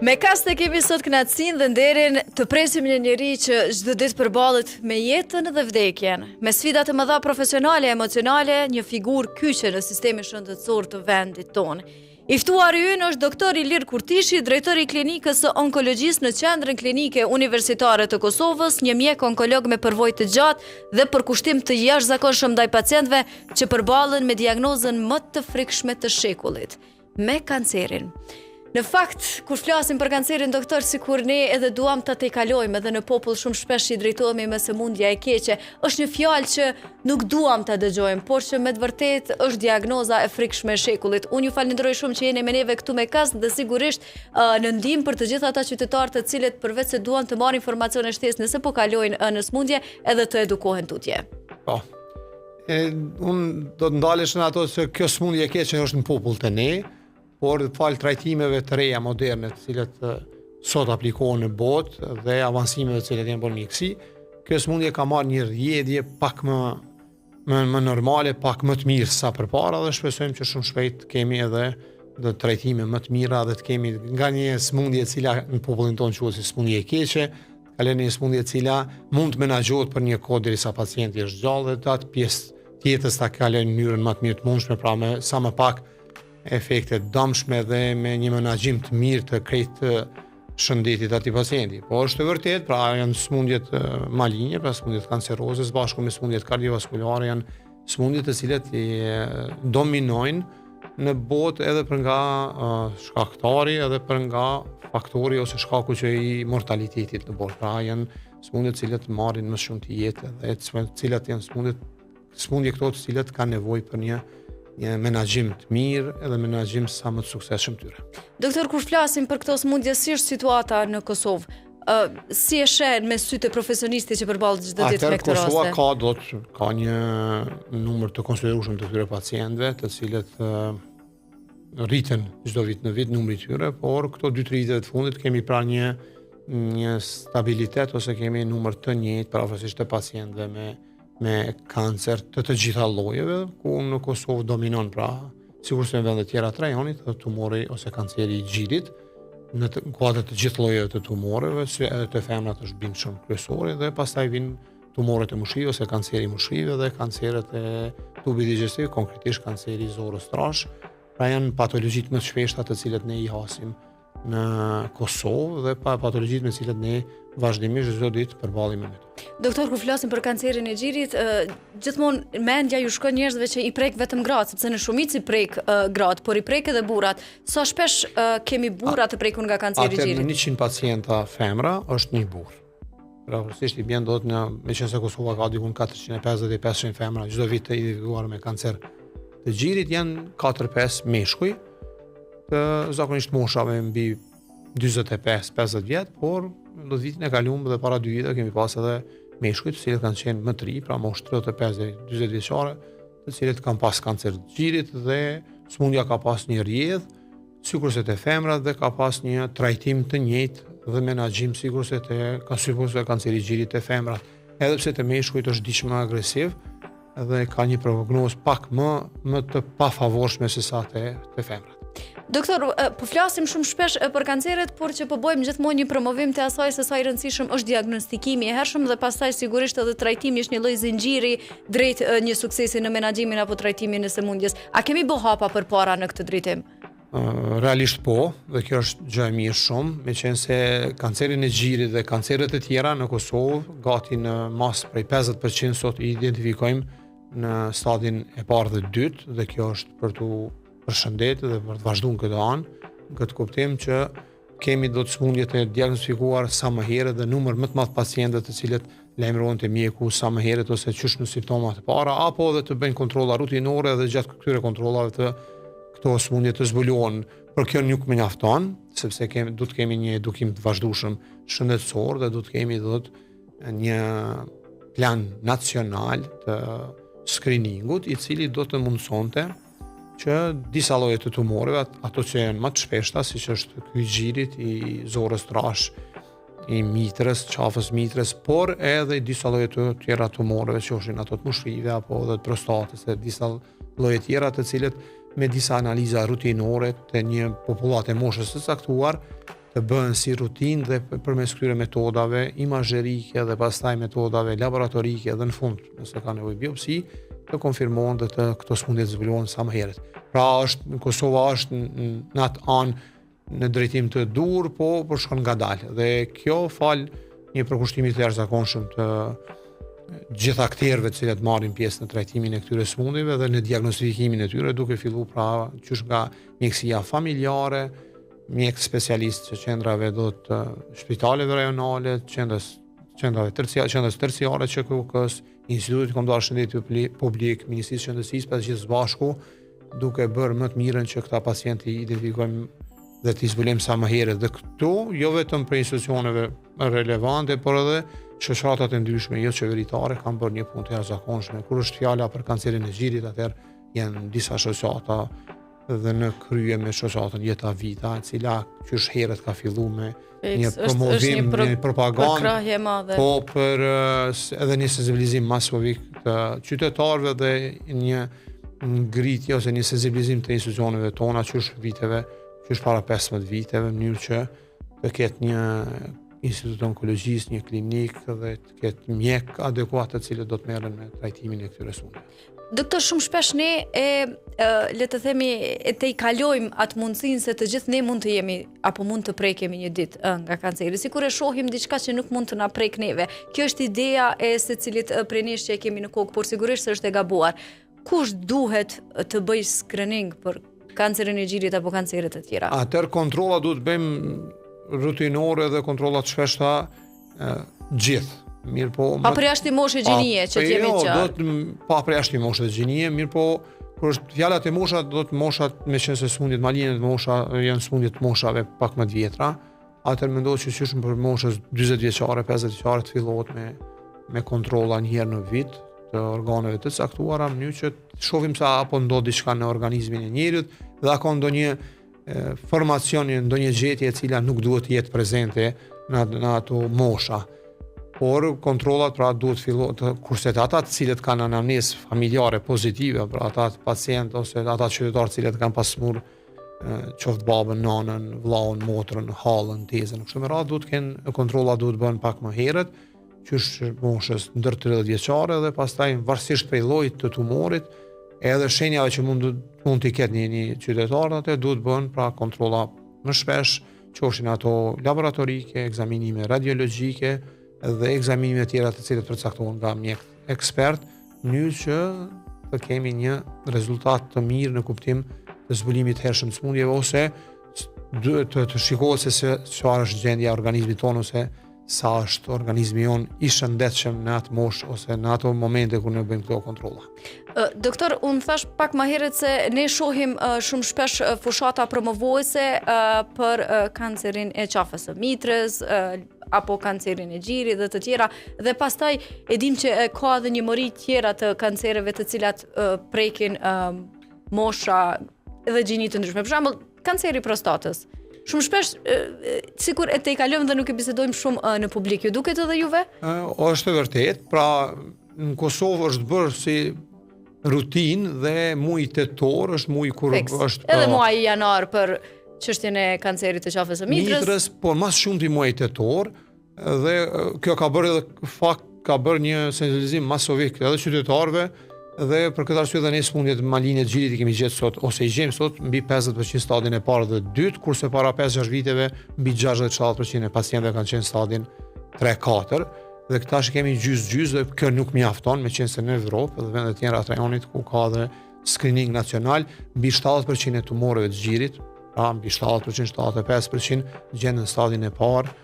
Me kas të kemi sot kënaqësinë dhe nderin të presim një njeri që çdo ditë përballet me jetën dhe vdekjen, me sfida të mëdha profesionale e emocionale, një figurë kyçe në sistemin shëndetësor të vendit tonë. I ftuari ynë është doktor Ilir Kurtishi, drejtori i klinikës së onkologjisë në Qendrën Klinike Universitare të Kosovës, një mjek onkolog me përvojë të gjatë dhe përkushtim të jashtëzakonshëm ndaj pacientëve që përballen me diagnozën më të frikshme të shekullit, me kancerin. Në fakt, kur flasim për kancerin, doktor, sikur ne edhe duam ta tejkalojmë edhe në popull shumë shpesh i drejtohemi me sëmundja e keqe, është një fjalë që nuk duam ta dëgjojmë, por që me të vërtetë është diagnoza e frikshme e shekullit. Unë ju falenderoj shumë që jeni me neve këtu me kas dhe sigurisht në ndihmë për të gjithë ata qytetarë të cilët përveç se duan të marrin informacione shtesë nëse po kalojnë në smundje, edhe të edukohen tutje. Po. Unë do të ndalesh në ato se kjo smundje e keqe është në popull të ne, por falë trajtimeve të reja moderne të cilat sot aplikohen në botë dhe avancimeve të cilat janë bërë mjekësi, kjo smundje ka marrë një rrjedhje pak më normale, pak më të mirë sa përpara dhe shpresojmë që shumë shpejt kemi edhe dhe trajtime më të mira dhe të kemi nga një smundje e cila në popullin tonë quhet si smundje e keqe, kalon një smundje e cila mund të menaxhohet për një kohë derisa pacienti është gjallë dhe atë pjesë tjetër ta kalojnë në mënyrën më të mirë të mundshme, pra me sa më pak efekte dëmshme dhe me një menaxhim të mirë të krejt shëndetit atij pacienti. Po është e vërtet, pra janë smundjet maligne, pra smundjet kanceroze bashkë me smundjet kardiovaskulare janë smundje të cilat dominojnë në botë edhe për nga shkaktari edhe për nga faktori ose shkaku që i mortalitetit në botë. Pra janë smundje të cilat marrin më shumë të jetë dhe të cilat janë smundje këto të cilat kanë nevojë për një menaxhim të mirë edhe menaxhim sa më të suksesshëm tyre. Doktor, kur flasim për këto smundje, si është situata në Kosovë? Si e sheh me sytë e profesionistit që përballet çdo ditë me këtë raste? Kosova ka një numër të konsiderueshëm të këtyre pacientëve, të cilët rriten çdo vit në vit numri i tyre, por këto 2-3 vite të fundit kemi pra një stabilitet ose kemi numër të njëjtë pavarësisht të pacientëve me kancer të gjitha llojeve, ku në Kosovë dominon pra, sigurisht në vende tjera të rajonit, tumori ose kanceri i gjirit, në kuadër të gjithë llojeve të tumoreve, si edhe të femrat është bindshëm kryesore dhe pastaj vijnë tumorët e mushrive ose kanceri i mushrive dhe kanceret e tubit digestiv, konkretisht kanceri i zorës trash. Pra janë patologjitë më të shpeshta të cilat ne i hasim në Kosovë dhe patologjitë me të cilat ne vazhdimisht çdo ditë përballemi me to. Doktor, kur flasim për kancerin e gjirit, gjithmonë mendja ju shkon njerëzve që i prek vetëm gratë, sepse në shumicë i prek gratë, por i prek edhe burrat. Sa shpesh kemi burra të prekur nga kanceri i gjirit? Në 100 pacienta femra është një burr. Praktikisht i bën dot meqense Kosova ka diku 450-500 femra çdo vit të identifikuar me kancer të gjirit, janë 4-5 meshkuj të zakonisht moshave mbi 45-50 vjet, por në vitin e kaluar dhe para 2 vite kemi pas edhe meshkuj të cilët kanë qenë më të ri, pra moshë 35-40 vjeçare, të cilët kanë pas kancer të gjirit dhe smundja ka pas një rrjedhë, sikurse te femrat dhe ka pas një trajtim të njëjtë dhe menaxhim sikurse te kanceri i gjirit te femrat. Edhe pse te meshkujt është diç më agresiv dhe ka një prognozë pak më të pafavorshme se sa te femrat. Doktor, po flasim shumë shpesh për kanceret, por që po bëjmë gjithmonë një promovim të asaj se sa i rëndësishëm është diagnostikimi i hershëm dhe pastaj sigurisht edhe trajtimi është një lloj zinxhiri drejt një suksesi në menaxhimin apo trajtimin e sëmundjes. A kemi bë hapa përpara në këtë drejtim? Realisht po, dhe kjo është gjë e mirë shumë, meqense kancerin e gjirit dhe kanceret e tjera në Kosovë gati në mas prej 50% sot i identifikojmë në stadin e parë dhe dytë, dhe kjo është për tu përshëndetë dhe për të vazhduar këtë anë, në këtë kuptim që kemi do të smundje të diagnostikuar sa më herët dhe numër më të madh pacientëve të cilët lajmërohen te mjeku sa më herët ose qysh në simptomat e para, apo edhe të bëjnë kontrolla rutinore dhe gjatë këtyre kontrollave të këto smundje të zbuluohen. Por kjo nuk më mjafton, sepse do të kemi një edukim të vazhdueshëm shëndetësor dhe do të kemi një plan nacional të screeningut i cili do të mundsonte që disa lloje të tumoreve, ato që janë më të shpeshta, siç është ky i gjirit, i zorës trash, i mitrës, qafës mitrës, por edhe disa lloje të tjera tumoreve, që oshin ato të mushrive apo edhe të prostatës, dhe disa lloje tjera të cilët me disa analiza rutinore të një popullat e moshës së caktuar të bëhen si rutinë dhe përmes këtyre metodave imazherike dhe pastaj metodave laboratorike dhe në fund, nëse ka nevojë biopsi, të konfirmohen dhe të këto sëmundje të zbuluohen sa më herët. Pra Kosova është në atë anë në drejtim të dur, po shkon ngadalë. Dhe kjo fal një përkushtimi të jashtëzakonshëm të gjithë aktorëve të cilët marrin pjesë në trajtimin e këtyre sëmundjeve dhe në diagnostikimin e tyre, duke filluar pra qysh nga mjekësia familjare, mjek specialist të qendrave do të spitaleve rajonale, qendrave terciare që KUK-s, Institutit Kombëtar të Shëndetit Publik, Ministrisë së Shëndetësisë, pas gjithë së bashku, duke bërë më të mirën që këta pacientë i identifikojmë dhe t'i zbulojmë sa më herët. Dhe këtu, jo vetëm për institucioneve relevante, por edhe shoqatat e ndryshme, jo qeveritare, kanë bërë një punë të jashtëzakonshme. Kur është fjala për kancerin e gjirit, atëherë janë disa shoqata dhe në krye me shoqatën Jeta Vita, e cila qysh herët ka filluar me një promovim, një propagandë, po për edhe një sensibilizim masovik të qytetarëve dhe një ngritje ose një sensibilizim të institucioneve tona qysh para 15 viteve, në mënyrë që të ketë një institut onkologjisë, një klinik dhe të ketë mjek adekuat të cilët do të merren me trajtimin e këtyre sëmundjeve. Doktor, shumë shpesh ne le të themi të i kalojmë atë mundësinë se të gjithë ne mund të jemi apo mund të prekemi një ditë nga kanceri. Sikur e shohim diçka që nuk mund të na prek neve. Kjo është ideja e secilit prej nesh që e kemi në kokë, por sigurisht është e gabuar. Kush duhet të bëj screening për kancerin e gjirit apo kanceret e tjera? Atëherë kontrolla duhet bëjmë rutinore dhe kontrollat shpeshta gjithë. Mirë po, pa përjashtim moshë gjinie që t'jemi qartë. Pa përjashtim moshë gjinie, mirë po, kur është fjalat e moshat, do të moshat me qenë se sëmundjet maline të mosha janë sëmundjet moshave pak më të vjetra, atëherë mendohet që qysh për moshës 40 vjeçare, 50 vjeçare të fillohet me kontrolla një herë në vit të organeve të caktuara, në mënyrë që të shohim sa apo ndodh diçka në organizmin e njerit dhe ka ndonjë formacion, ndonjë gjetje e cila nuk duhet të jetë prezente në ato mosha. Por kontrollat pra duhet fillohet kurse ata të cilët kanë anamnezë familjare pozitive, pra ata pacientë ose ata qytetarë të cilët kanë pasur qoftë babën, nanën, vllaun, motrën, hallën, tezën, kështu me radhë duhet kenë kontrollat duhet bëhen pak më herët, qysh moshës ndër 30 vjeçare dhe pastaj varësisht prej llojit të tumorit, edhe shenjave që mund të ketë një qytetar, atë duhet bëhen pra kontrolla më shpesh, qofshin ato laboratorike, ekzaminime radiologjike dhe ekzaminime tjera të cilët përcaktohen nga mjek ekspert, në mënyrë që të kemi një rezultat të mirë në kuptim të zbulimit të hershëm të sëmundjeve ose të shikohet se çfarë është gjendja e organizmit tonë ose sa është organizmi jon i shëndetshëm në atë moshë ose në ato momente kur ne bëjmë këto kontrolla. Doktor, unë thash pak më herët se ne shohim shumë shpesh fushata promovuese për kancerin e qafës së mitrës, apo kancerin e gjirit dhe të tjera, dhe pastaj e dim që ka edhe një mori tjera të kancereve të cilat prekin mosha dhe gjini të ndryshme. Për shembull, kanceri i prostatës. Shumë shpesh, sikur e te i kalojmë dhe nuk e bisedojmë shumë në publik. Ju duket edhe juve? Është e vërtet, pra në Kosovë është bërë si rutinë dhe muaj tetor është muaj kur është edhe muaji janar për çështjen e kancerit të qafës së mitrës. Por mas shumë ti muaj tetor dhe kjo ka bërë një sensibilizim masovik edhe qytetarëve dhe për këtë arsye dhe ne sëmundjet maline të gjirit i kemi gjetë sot ose i gjejmë sot mbi 50% stadin e parë dhe dytë, kurse para 5-6 viteve mbi 60-70% e pacientëve kanë qenë stadin 3-4 dhe këta kemi gjys dhe kjo nuk mjafton, me qenë se në Evropë dhe vendet tjera të rajonit ku ka dhe screening nacional, mbi 70% e tumoreve të gjirit, mbi 70%, 75% gjenden në stadin e parë,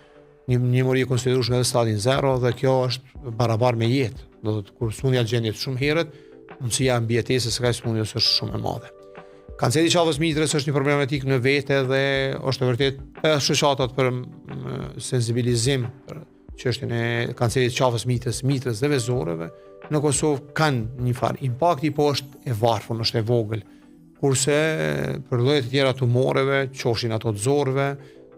një mori e konsiderueshme edhe stadin 0 dhe kjo është barabar me jetë. Do të kur sëmundja gjendet shumë herët, mundësia mbijetesës së kësaj sëmundjes është shumë e madhe. Kanceri i qafës mitrës është një problematik në vete dhe është e vërtet shoqatat për sensibilizim për çështjen e kancerit të qafës mitrës dhe vezoreve në Kosovë kanë një farë impakti, po është e varfër, është e vogël. Kurse për lloje të tjera tumoreve, qofshin ato të zorëve,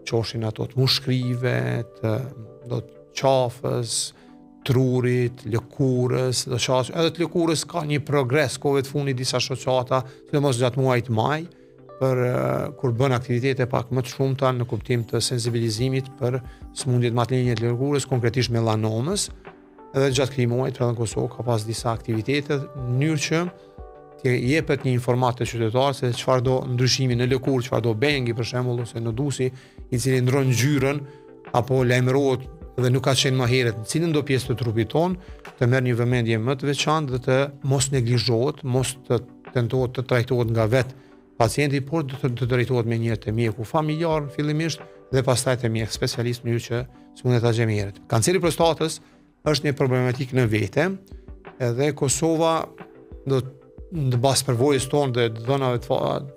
qofshin ato të mushkrive, të qafës, trurit, lëkurës, edhe të lëkurës ka një progres kohëve të fundit disa shoqata, sidomos gjatë muajit maj, për kur bën aktivitete pak më të shumta në kuptim të sensibilizimit për sëmundjet më të linjë të lërgurës, konkretisht melanomës, edhe gjatë këtij muaji në Kosovë ka pas disa aktivitete në mënyrë që të jepet një informat të qytetarëve se çfarë do ndryshimi në lëkurë, çfarë do bengi për shembull ose në dusi, i cili ndron ngjyrën apo lajmërohet dhe nuk ka qenë më herët në cilën do pjesë të trupit ton, të merr një vëmendje më të veçantë dhe të mos neglizhohet, mos të tentohet të trajtohet nga vet pacienti, por të drejtohet me njëherë te mjeku familjar fillimisht dhe pastaj te mjek specialist në mënyrë që smundet ta gjejmë herët. Kanceri i prostatës është një problematikë në vete, edhe Kosova do në bazë përvojës tonë dhe dhënave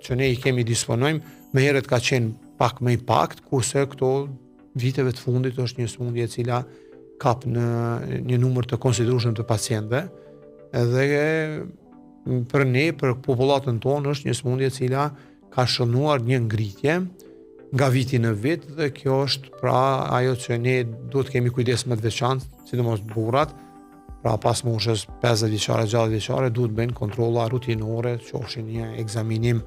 që ne i kemi disponojmë, më herët ka qenë pak më i pakt, kurse këto viteve të fundit është një sëmundje e cila kap në një numër të konsiderueshëm të pacientëve, edhe për ne, për popullatën tonë është një sëmundje e cila ka shënuar një ngritje nga viti në vit dhe kjo është pra ajo që ne duhet kemi kujdes më të veçantë, sidomos burrat. Pra pas moshës 50 vjeçare, 60 vjeçare duhet bëjnë kontrolla rutinore, qofshin një ekzaminim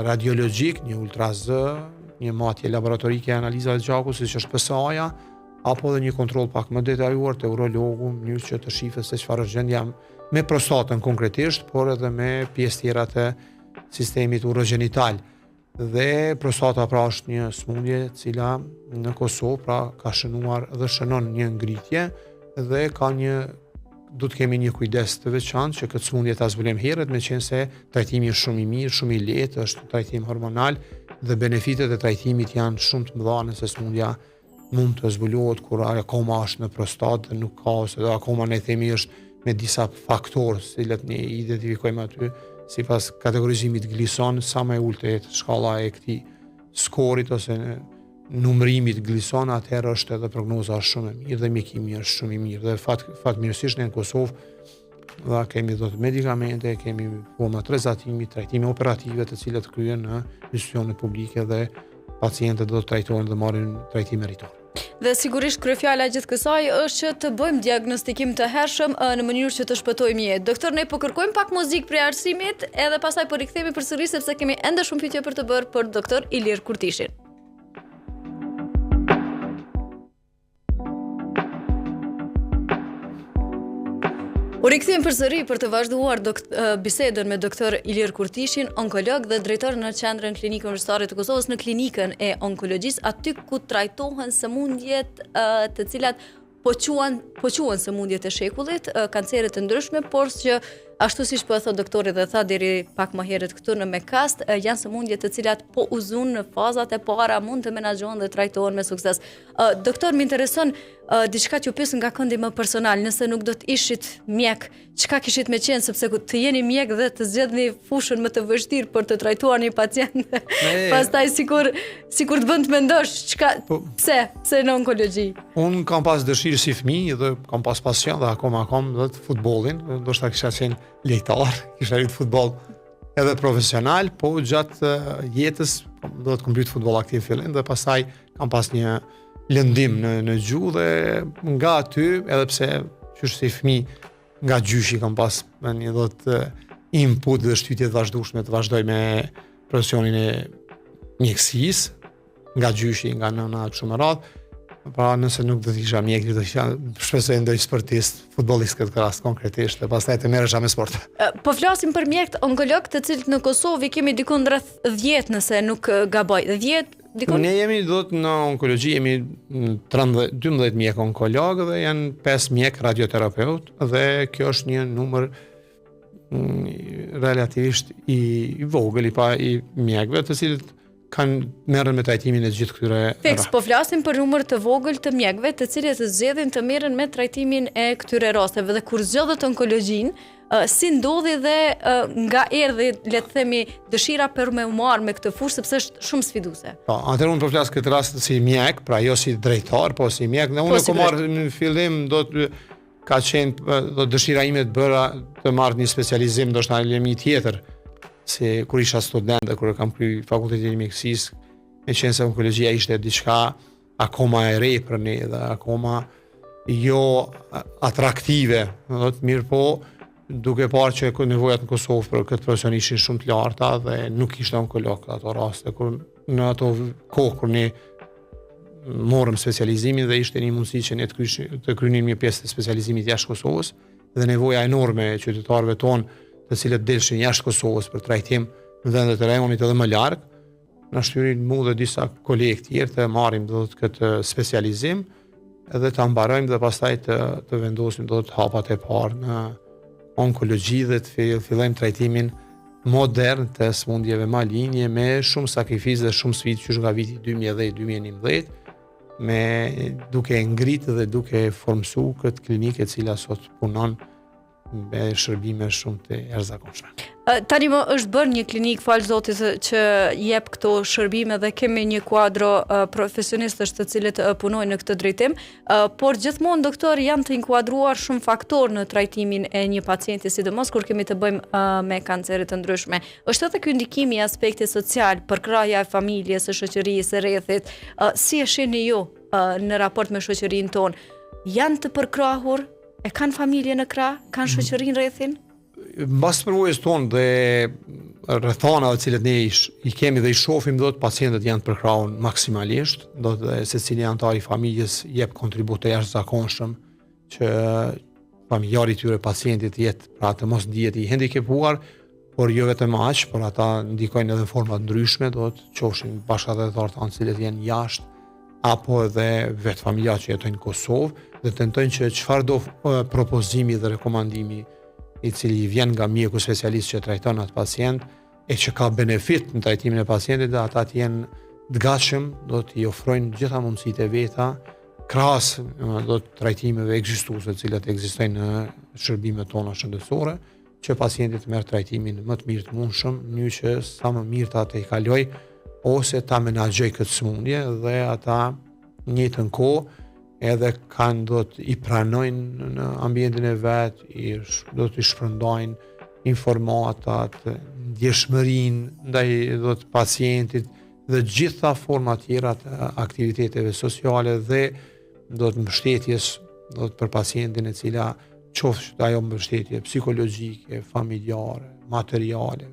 radiologjik, një ultrazë, një matje laboratorike e analizave të gjakut, siç është PSA-ja, apo edhe një kontroll pak më detajuar te urologu, në mënyrë që të shifet se çfarë është gjendja me prostatën konkretisht, por edhe me pjesë tjera të sistemit urogenital. Dhe prostata pra është një sëmundje e cila në Kosovë pra ka shënuar dhe shënon një ngritje dhe du të kemi një kujdes të veçantë që këtë sëmundje ta zbulojmë herët, meqense trajtimi është shumë i mirë, shumë i lehtë, është trajtim hormonal dhe benefitet e trajtimit janë shumë të mëdha nëse sëmundja mund të zbulohet kur akoma është në prostatë dhe nuk ka ose akoma ne themi është me disa faktorë, të cilët ne identifikojmë aty sipas kategorizimit glison, sa më e ulët shkalla e këtij skorit ose numërimit glison, atëherë është edhe prognoza shumë e mirë dhe mjekimi është shumë i mirë. Dhe fatmirësisht ne në Kosovë kemi do të medikamente, kemi forma të rrezatimi, trajtime operative të cilat kryen në institucione publike dhe pacientët do të trajtohen dhe marrin trajtim meritor. Dhe sigurisht kryefjala gjithë kësaj është që të bëjmë diagnostikim të hershëm në mënyrë që të shpëtojmë jetë. Doktor, ne po kërkojmë pak muzikë për arsimit edhe pastaj po rikthehemi përsëri sepse kemi ende shumë pyetje për të bërë për doktor Ilir Kurtishin. U rikthiem përsëri për të vazhduar bisedën me doktor Ilir Kurtishin, onkolog dhe drejtor në Qendrën Klinike Universitare të Kosovës, në klinikën e onkologjisë, aty ku trajtohen sëmundjet të cilat po quhen sëmundjet e shekullit, kanceret të ndryshme, por që ashtu siç po e thot doktori dhe tha deri pak më herët këtu në Mekast, janë sëmundje të cilat po uzun në fazat e para mund të menaxhohen dhe trajtohen me sukses. Doktor, më intereson diçka që pyes nga këndi më personal, nëse nuk do të ishit mjek, çka kishit me qenë, sepse të jeni mjek dhe të zgjedhni fushën më të vështirë për të trajtuar një pacient. Pastaj sikur të bën të mendosh pse në onkologji. Un kam pas dëshirë si fëmijë dhe kam pas pasion dhe akoma kam dhe të futbollin, ndoshta kisha qenë lejtar, kisha rit futboll edhe profesional, po gjatë jetës do të komplet futboll aktiv fillim dhe pastaj kam pas një lëndim në gjuhë dhe nga aty, edhe pse qysh si fëmijë nga gjyshi kam pas një input dhe shtytje të vazhdueshme të vazhdoj me profesionin e mjekësisë, nga gjyshi, nga nëna kështu me radhë. Pra nëse nuk do të isha mjek, do të isha shpresoj ndonjë sportist, futbollist këtë rast konkretisht, dhe pastaj të merresha me sport. Po flasim për mjekët onkolog, të cilët në Kosovë kemi diku rreth 10 nëse nuk gaboj. 10 dikon? Ne jemi në onkologji jemi 12 mjek onkolog dhe janë 5 mjek radioterapeut dhe kjo është një numër relativisht i vogël i mjekëve të cilët kanë merren me trajtimin e gjithë këtyre. Fiks, po flasim për numër të vogël të mjekëve të cilët zgjedhin të merren me trajtimin e këtyre rasteve dhe kur zgjodhet onkologjin, si ndodhi dhe nga erdhi, le të themi, dëshira për me u marrë me këtë fushë sepse është shumë sfiduese. Po, atëherë unë po flas këtë rast si mjek, pra jo si drejtar, po si mjek. Dhe unë kam marrë në fillim ka qenë dëshira ime të marr një specializim ndoshta në tjetër. Se kur isha student dhe kur kam kryer fakultetin e mjekësisë, meqense onkologjia ishte diçka akoma e re për ne dhe akoma jo atraktive, do të mirë po duke parë që nevojat në Kosovë për këtë profesion ishin shumë të larta dhe nuk ishte onkolog ato raste, kur në ato kohë kur ne morëm specializimin dhe ishte një mundësi që ne të krynim një pjesë të specializimit jashtë Kosovës dhe nevoja enorme e qytetarëve tonë të cilët delshin jashtë Kosovës për trajtim në vendet e rajonit edhe më larg, na shtyrin mu dhe disa kolegë tjerë të marrim këtë specializim edhe ta mbarojmë dhe pastaj të vendosim hapat e parë në onkologji dhe të fillojmë trajtimin modern të smundjeve malinje me shumë sakrifizë dhe shumë sfidë që nga viti 2010-2011 me duke ngritë dhe duke formsu këtë klinikë e cila sot punon me shërbime shumë të jashtëzakonshme. Tani më është bërë një klinikë, falë Zotit, që jep këto shërbime dhe kemi një kuadro profesionistësh të cilët punojnë në këtë drejtim, por gjithmonë doktor janë të inkuadruar shumë faktorë në trajtimin e një pacienti, sidomos kur kemi të bëjmë me kancere të ndryshme. Është edhe ky ndikimi i aspektit social, përkraja e familjes, së shoqërisë, së rrethit, si e shihni ju në raport me shoqërinë tonë? Janë të përkrahur? E kanë familje në krah? Kanë shoqërinë rrethin? Mbas përvojës tonë dhe rrethanave të cilët ne i kemi dhe i shohim, do të pacientët janë të përkrahur maksimalisht, do të secili antar i familjes jep kontribut të jashtëzakonshëm që familjari i tyre pacientit jetë pra të mos ndihet i hendikepuar, por jo vetëm aq, por ata ndikojnë edhe në forma të ndryshme, do të qofshin bashkëdhetar të cilët janë jashtë apo edhe vetë familjarë që jetojnë në Kosovë dhe tentojnë që çfarëdo propozimi dhe rekomandimi i cili vjen nga mjeku specialist që trajton atë pacient e që ka benefit në trajtimin e pacientit dhe ata të jenë të gatshëm, do t'i ofrojnë gjitha mundësitë e veta krahas do të trajtimeve ekzistuese të cilat ekzistojnë në shërbimet tona shëndetësore, që pacienti të merr trajtimin më të mirë të mundshëm, në mënyrë që sa më mirë ta të i kaloj ose ta menaxhoj këtë smundje dhe ata në njëjtën kohë edhe kanë do të i pranojnë në ambientin e vet, do të i shpërndajnë informatat, ndjeshmërinë ndaj do të pacientit dhe gjitha forma tjera të aktiviteteve sociale dhe do të mbështetjes do të për pacientin e cila qoftë ajo mbështetje psikologjike, familjare, materiale,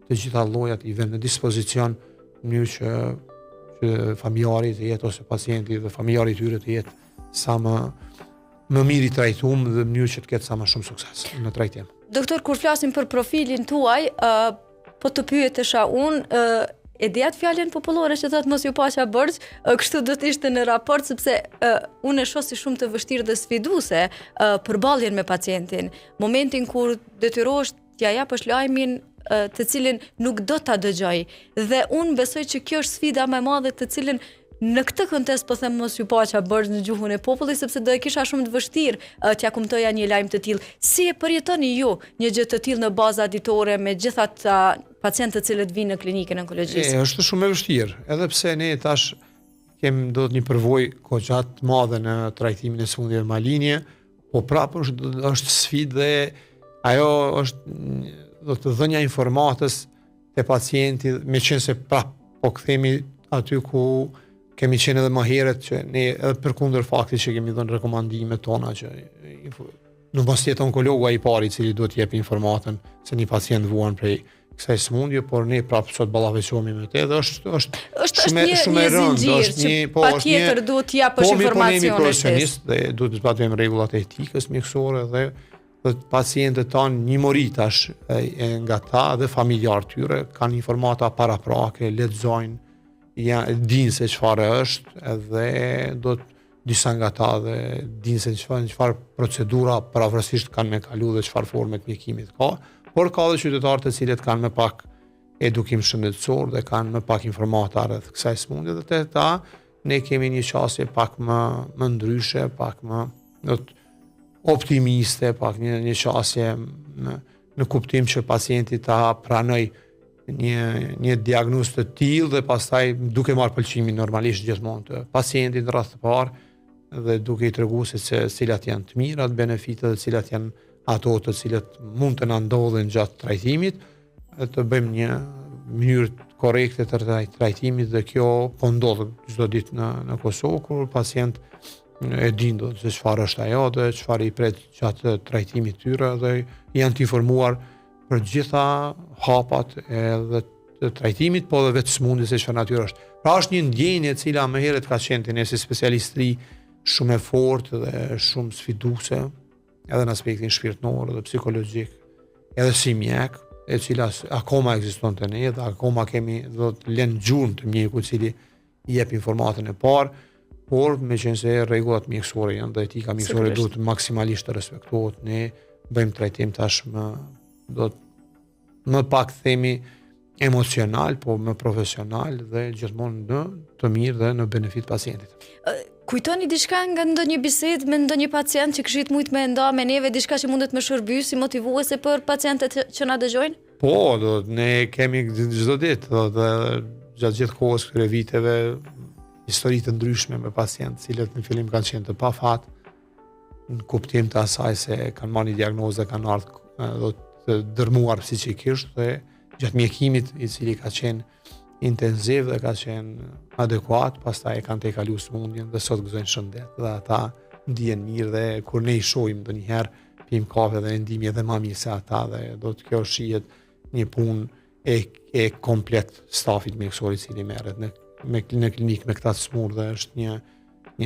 të gjitha llojat i vënë në dispozicion në mënyrë që familjari të jetë ose pacienti dhe familjari i tyre të jetë sa më mirë i trajtuar dhe në mënyrë që të ketë sa më shumë sukses në trajtim. Doktor, kur flasim për profilin tuaj, po të pyetesha unë, e di atë fjalën popullore që thotë mos ju paqa bërgj, kështu do të ishte në raport sepse unë e shoh si shumë të vështirë dhe sfiduese përballjen me pacientin. Momentin kur detyrohesh t'ja japësh lajmin të cilin nuk do ta dëgjoj. Dhe unë besoj që kjo është sfida më e madhe të cilin në këtë kontest po them mos ju paqa bërgj në gjuhën e popullit sepse do e kisha shumë të vështirë t'ja kumtoja një lajm të tillë. Si e përjetoni ju një gjë të tillë në bazë ditore me gjithë ata pacientë të cilët vinë në klinikën onkologjisë? Është shumë e vështirë, edhe pse ne tash kemi do të një përvojë goxhat të madhe në trajtimin e smundjeve malinje, po prapë është sfidë dhe ajo është do të dhënia informatës te pacienti, meqense prapë po kthemi aty ku kemi qenë edhe më herët që ne edhe përkundër faktit që kemi dhënë rekomandimet tona që nuk mos jetë onkologu ai i pari i cili duhet të jep informatën se një pacient vuan prej kësaj smundje, por ne prapë sot ballafaqohemi me të dhe është shumë e rëndë, është një patjetër duhet të japësh informacione. Po profesionist dhe duhet të zbatojmë rregullat e etikës mjekësore dhe pacientët tanë një mori tash nga ta dhe familjarë tyre kanë informata paraprake, lexojnë, dinë se çfarë është edhe do të disa nga ta dhe dinë se çfarë procedura paravrësisht kanë me kalu dhe çfarë forme të mjekimit ka, por ka dhe qytetarë të cilët kanë më pak edukim shëndetësor dhe kanë më pak informata rreth kësaj smundje dhe te ta ne kemi një qasje pak më ndryshe, pak më optimiste, pak një qasje në kuptim që pacienti ta pranoj një diagnozë të tillë dhe pastaj duke marrë pëlqimin normalisht gjithmonë të pacientit rreth të parë dhe duke i treguar se cilat janë të mirat, benefitet dhe cilat janë ato të cilat mund të na ndodhin gjatë trajtimit, të bëjmë një mënyrë korrekte të trajtimit dhe kjo po ndodh çdo ditë në Kosovë kur pacient e din do se çfarë është ajo dhe çfarë i pret gjatë trajtimit tyre dhe janë të informuar për gjitha hapat edhe të trajtimit, po edhe vetë smundjes se çfarë natyrë është. Pra është një ndjenjë e cila më herët ka qenë ne si specialistri shumë e fortë dhe shumë sfiduese, edhe në aspektin shpirtëror dhe psikologjik, edhe si mjek, e cila akoma ekziston te ne dhe akoma kemi do të lënë gjurmë të mjeku i cili i jep informatën e parë, por meqense rregullat mjekësore janë dhe etika mjekësore duhet maksimalisht të respektohet. Ne bëjmë trajtim tashmë do të më pak themi emocional, po më profesional dhe gjithmonë në të mirë dhe në benefit pacientit. Kujtoni diçka nga ndonjë bisedë me ndonjë pacient që kishit mujt me nda me neve, diçka që mundet me shërbyer si motivuese për pacientët që na dëgjojnë? Po, ne kemi çdo ditë, dhe gjatë gjithë kohës këtyre viteve histori të ndryshme me pacientë, cilët në fillim kanë qenë të pafat, në kuptim të asaj se kanë marrë një diagnozë, kanë ardhur të dërmuar psikikisht dhe gjatë mjekimit i cili ka qenë intenziv dhe ka qenë adekuat, pastaj e kanë tejkaluar smundjen dhe sot gëzojnë shëndet dhe ata ndihen mirë dhe kur ne i shohim ndonjëherë pim kafe dhe ndihemi edhe më mirë se ata dhe do të kjo shihet një punë e komplet stafit mjekësor i cili merret në klinikë me këta smur dhe është një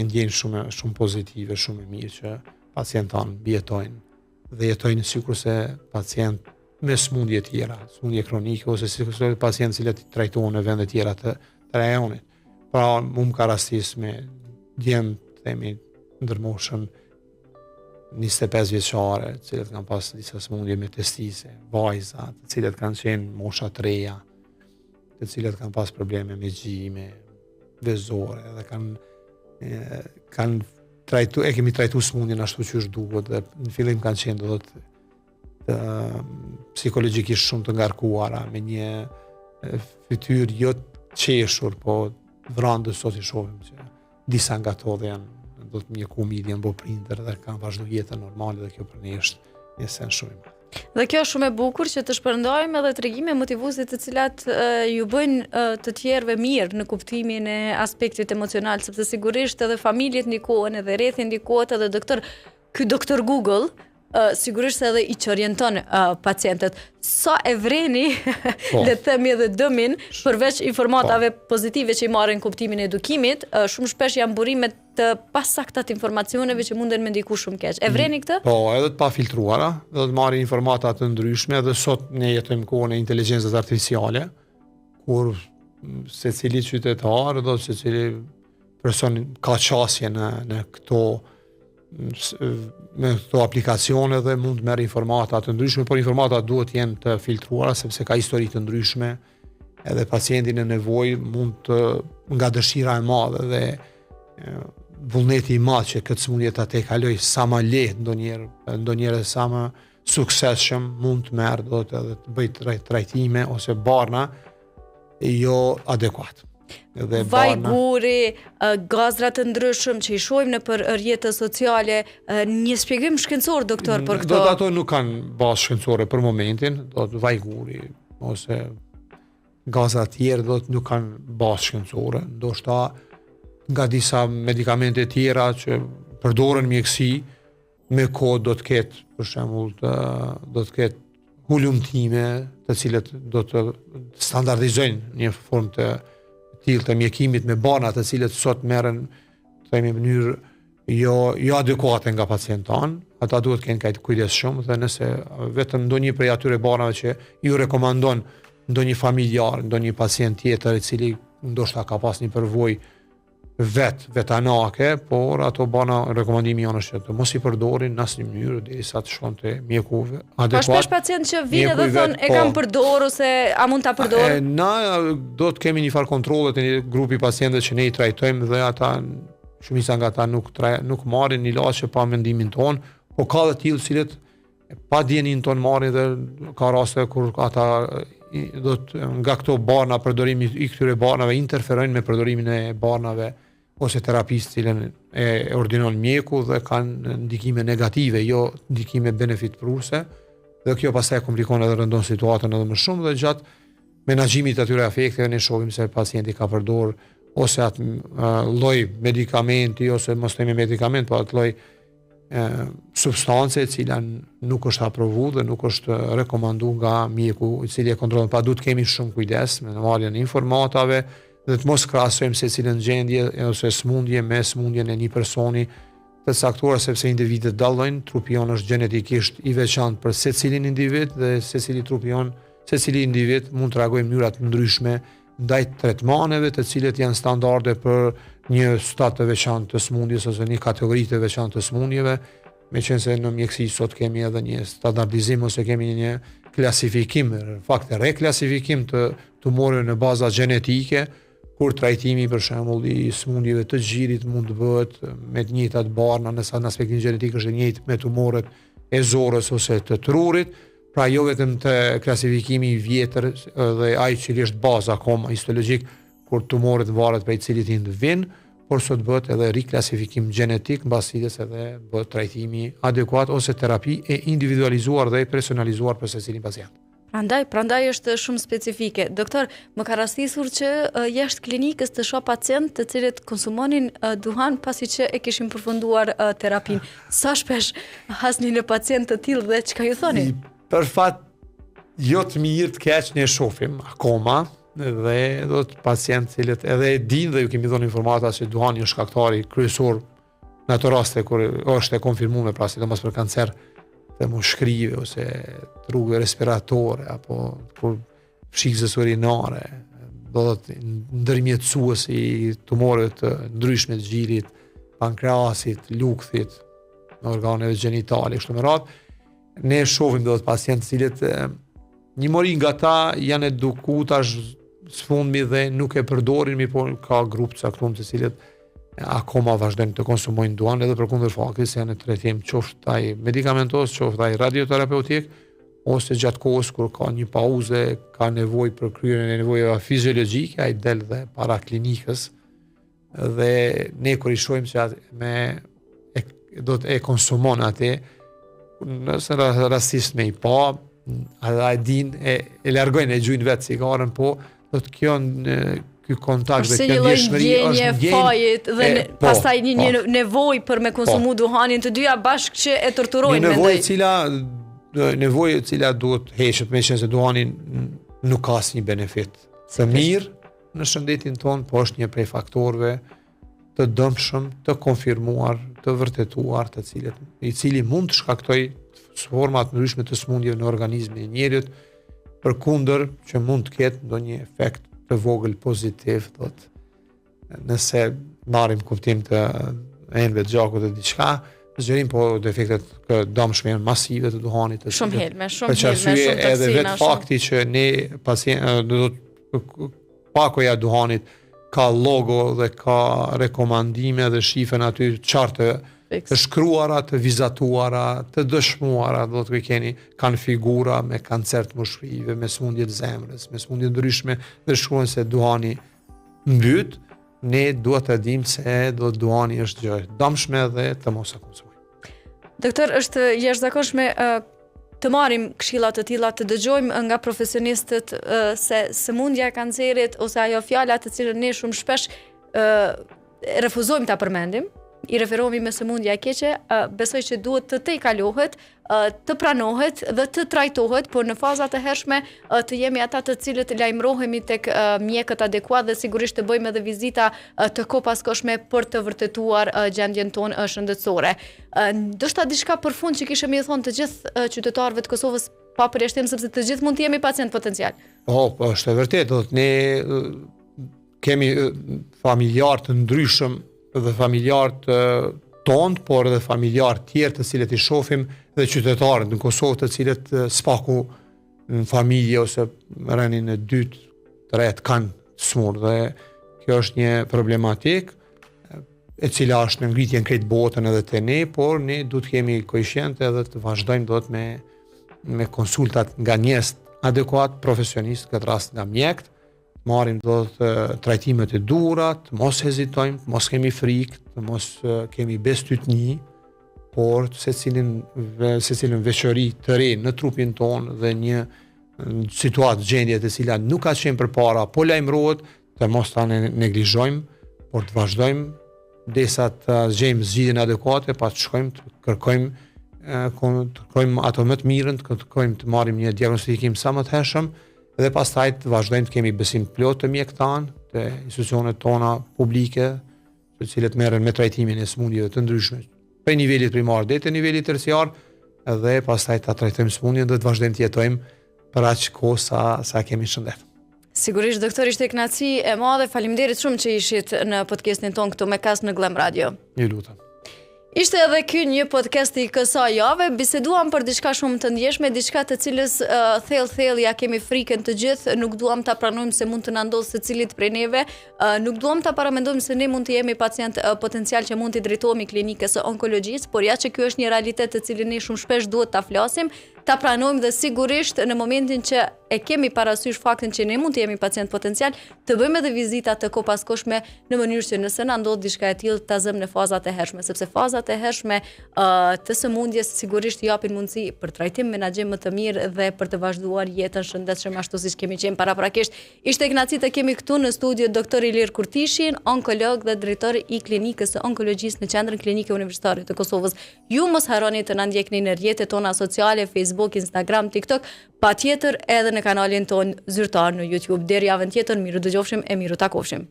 ndjenjë shumë pozitive, shumë e mirë që pacientët tanë jetojnë dhe jetojnë sikurse pacient me smundje tjera, smundje kronike ose sikurse pacientë që trajtohen në vende tjera të rajonit. Pra, më ka rastis me djem, themi, ndërmoshën 25 vjeçare, të cilët kanë pas disa smundje me testise, vajza, të cilët kanë qenë mosha të reja, të cilët kanë pas probleme me gjime, vezore, dhe kemi trajtu smundjen ashtu që është duhet, dhe në fillim kanë qenë do të psikologjikisht shumë të ngarkuara, me një fytyrë jo të qeshur, po vrandës sot i shohim që disa nga to dhe janë do të mjeku midjen bo prindër dhe kanë vazhdu jetën normale dhe kjo për ne është një sen shumë i madh. Dhe kjo është shumë e bukur që të shpërndajmë edhe tregime motivuese të cilat ju bëjnë të tjerëve mirë në kuptimin e aspektit emocional, sepse sigurisht edhe familjet ndikohen, edhe rrethi ndikohet, edhe ky doktor Google sigurisht edhe i që orienton pacientët. Sa e vreni, le të themi edhe dëmin, përveç informatave pozitive që i marrin kuptimin e edukimit, shumë shpesh janë burime të pasaktat informacioneve që munden me ndiku shumë keq. E vreni këtë? Po, edhe të pafiltruara, dhe të marrin informata të ndryshme, dhe sot ne jetojmë kohën e inteligjencës artificiale, kur secili qytetar, dhe secili person ka qasje në këto me këto aplikacione dhe mund të merr informata të ndryshme, por informata duhet jenë të filtruara sepse ka histori të ndryshme, edhe pacienti në nevojë mund të nga dëshira e madhe dhe vullneti i madh që këtë smundje ta tejkaloj sa më lehtë, ndonjëherë sa më suksesshëm mund të merr do të edhe të bëj trajtime ose barna jo adekuat. Vaj guri, gazrat të ndryshëm që i shohim në për rrjetet sociale, një shpjegim shkencor doktor për këto. Do të ato nuk kanë bazë shkencore për momentin, do të vaj guri ose gazrat tjerë do të nuk kanë bazë shkencore, ndoshta nga disa medikamente tjera që përdoren mjekësi me kohë do të ketë për shembull do të ketë hulumtime të cilët do të standardizojnë një formë të tillë të mjekimit me bana të cilët sot merren themi në mënyrë jo adekuate nga pacientët tanë, ata duhet të kenë kujdes shumë dhe nëse vetëm ndonjë prej atyre banave që ju rekomandon ndonjë familjar, ndonjë pacient tjetër i cili ndoshta ka pas një përvojë vetanake, por ato bana rekomandimi janë është që të mos i përdorin në asnjë mënyrë derisa të shkon te mjeku adekuat. Ka shpesh pacient që vinë dhe thonë e kam përdorur ose a mund ta përdor? Na do të kemi një farë kontrolle te një grupi pacientëve që ne i trajtojmë dhe ata shumica nga ata nuk marrin ilaçe pa mendimin ton, po ka të tillë cilët pa djenin ton marrin dhe ka raste kur ata do të nga këto barna përdorimi i këtyre barnave interferojnë me përdorimin e barnave ose terapisë cilën e ordinon mjeku dhe kanë ndikime negative, jo ndikime benefit pruese, dhe kjo pastaj komplikon edhe rëndon situatën edhe më shumë dhe gjatë menaxhimit të atyre afekteve ne shohim se pacienti ka përdorur ose atë lloj medikamenti, ose mos themi medikament, po atë lloj substance e cila nuk është aprovu dhe nuk është rekomandu nga mjeku i cili e kontrollon. Pa duhet kemi shumë kujdes me marrjen e informatave dhe të mos krahasojmë secilën gjendje ose smundje me smundjen e një personi të caktuar, sepse individët dallojnë, trupi jon është gjenetikisht i veçantë për secilin individ dhe secili individ mund të reagojë në mënyra të ndryshme ndaj tretmaneve të cilët janë standarde për një stat të veçantë të smundjes ose një kategori të veçantë të smundjeve, meqense në mjeksi sot kemi edhe një standardizim ose kemi një klasifikim, në fakt reklasifikim të tumoreve në baza gjenetike, kur trajtimi për shembull i smundjeve të gjirit mund të bëhet me të njëjtat barna, nëse në aspektin gjenetik është i njëjtë me tumoret e zorës ose të trurit. Pra jo vetëm të klasifikimi i vjetër dhe ai cili është baza akoma histologjik kur tumoret varet prej cilit ind vin, por sot bëhet edhe riklasifikim gjenetik mbas cilës edhe bëhet trajtimi adekuat ose terapi e individualizuar dhe personalizuar për secilin pacient. Prandaj është shumë specifike. Doktor, më ka rastisur që jashtë klinikës të shoh pacient të cilët konsumonin duhan pasi që e kishin përfunduar terapinë. Sa shpesh hasni në pacient të tillë dhe çka ju thoni? Për fat jo të mirë të keq ne shohim akoma dhe do të pacient cilët edhe e dinë dhe ju kemi dhënë informata se duhani është shkaktari kryesor në ato raste kur është e konfirmuar, pra sidomos për kancer të mushkrive ose rrugëve respiratore apo kur fshikës urinare, do të ndërmjetësuesi i tumoreve të ndryshme të gjirit, pankreasit, lukthit, në organeve gjenitale, kështu me radhë. Ne shohim do të pacientë cilët një mori nga ta janë edukuar tash sfundmi dhe nuk e përdorin, por ka grup të caktuar të cilët akoma vazhdojnë të konsumojnë duhan edhe përkundër faktit se janë në trajtim qoftë ai medikamentos, qoftë ai radioterapeutik, ose gjatë kohës kur ka një pauze, ka nevojë për kryerjen e nevojave fiziologjike, ai del dhe para klinikës dhe ne kur i shohim se do të e konsumon atë, nëse rastisht me i pa, a din e largojnë e gjujnë vetë cigaren, po do të kjo ky kontakt dhe kjo ndjeshmëri është ndjenjë fajit dhe pastaj një nevojë për me konsumu duhanin të dyja bashkë që e torturojnë mendoj. Nevojë e cila duhet heqet, meqense duhani nuk ka asnjë benefit të mirë në shëndetin tonë, po është një prej faktorëve të dëmshëm, të konfirmuar, të vërtetuar, i cili mund të shkaktojë forma të ndryshme të smundjeve në organizmin e njerit, përkundër që mund të ketë ndonjë efekt të vogël pozitiv, nëse marrim kuptim të enëve të gjakut e diçka, zgjerim po defektet dëmshme janë masive të duhanit. Shumë helme, shumë toksina. Edhe vetë fakti që ne pakoja duhanit ka logo dhe ka rekomandime dhe shifen aty qartë të shkruara, të vizatuara, të dëshmuara, do të keni kanë figura me kancer të mushkrive, me smundje të zemrës, me smundje ndryshme dhe shkruajnë se duhani mbyt, ne duhet të dimë se duhani është gjë dëmshme dhe të mos e konsumojmë. Doktor, është jashtëzakonshme të marrim këshilla të tilla, të dëgjojmë nga profesionistët se sëmundja e kancerit ose ajo fjala të cilën ne shumë shpesh refuzojmë ta përmendim, i referohemi me sëmundja e keqe, besoj që duhet të tejkalohet, të pranohet dhe të trajtohet, por në fazat e hershme të jemi ata të cilët lajmërohemi tek mjekët adekuat dhe sigurisht të bëjmë edhe vizita të kopaskoshme për të vërtetuar gjendjen tonë shëndetësore. Ndoshta diçka përfund që kishe më thonë të gjithë qytetarëve të Kosovës pa përjashtim, sepse të gjithë mund të jemi pacient potencial. Po, është e vërtetë, ne kemi familjar të ndryshëm dhe familjarët tonë, por edhe familjarë tjerë të cilët i shohim dhe qytetarët në Kosovë të cilët spaku në familje ose rënin në 2-3 kanë smur dhe kjo është një problematik e cila është në ngritje në krejt botën edhe të ne, por ne du të kemi koeshente edhe të vazhdojmë do të me konsultat nga njerëz adekuat, profesionist, këtë rast nga mjekët, marrim do të trajtimet e duhura, të mos hezitojmë, të mos kemi frikë, të mos kemi bestytni, por secilin veçori të re në trupin tonë dhe një situatë gjendje të cila nuk ka qenë përpara, po lajmërohet, të mos ta neglizhojmë, por të vazhdojmë derisa të gjejmë zgjidhjen adekuate, pa të shkojmë të kërkojmë ato më të mirën, të kërkojmë të marrim një diagnostikim sa më të hershëm dhe pastaj të vazhdojmë të kemi besim plot të mjekët tanë, të institucionet tona publike, të cilët merren me trajtimin e sëmundjeve të ndryshme, prej nivelit primar deri te niveli terciar, dhe pastaj ta trajtojmë sëmundjen dhe të vazhdojmë të jetojmë për aq kohë sa kemi shëndet. Sigurisht, doktor, ishte kënaqësi e madhe. Faleminderit shumë që ishit në podcastin ton këtu me Kas në Glam Radio. Ju lutem. Ishte edhe ky një podcast i kësaj jave, biseduam për diçka shumë të ndjeshme, diçka të cilës thellë ja kemi frikën të gjithë, nuk duam ta pranojmë se mund të na ndodhë secilit prej neve, nuk duam ta paramendojmë se ne mund të jemi pacient potencial që mund të drejtohemi klinikës së onkologjisë, por ja që ky është një realitet të cilin ne shumë shpesh duhet ta flasim, ta pranojmë dhe sigurisht në momentin që e kemi parasysh faktin që ne mund të jemi pacient potencial, të bëjmë edhe vizita të kopaskoshme në mënyrë që nëse na ndodh diçka e tillë ta zëm në fazat e hershme, sepse fazat e hershme të sëmundjes sigurisht japin mundësi për trajtim menaxhim më të mirë dhe për të vazhduar jetën shëndetshëm ashtu siç kemi qenë paraprakisht. Ishte kënaqësi të kemi këtu në studio doktor Ilir Kurtishin, onkolog dhe drejtor i klinikës së onkologjisë në Qendrën Klinike Universitare të Kosovës. Ju mos harroni të na ndjekni në rrjetet tona sociale, Facebook, Instagram, TikTok, patjetër edhe në kanalin ton zyrtar në YouTube. Deri javën tjetër, miru dëgjofshim e miru takofshim.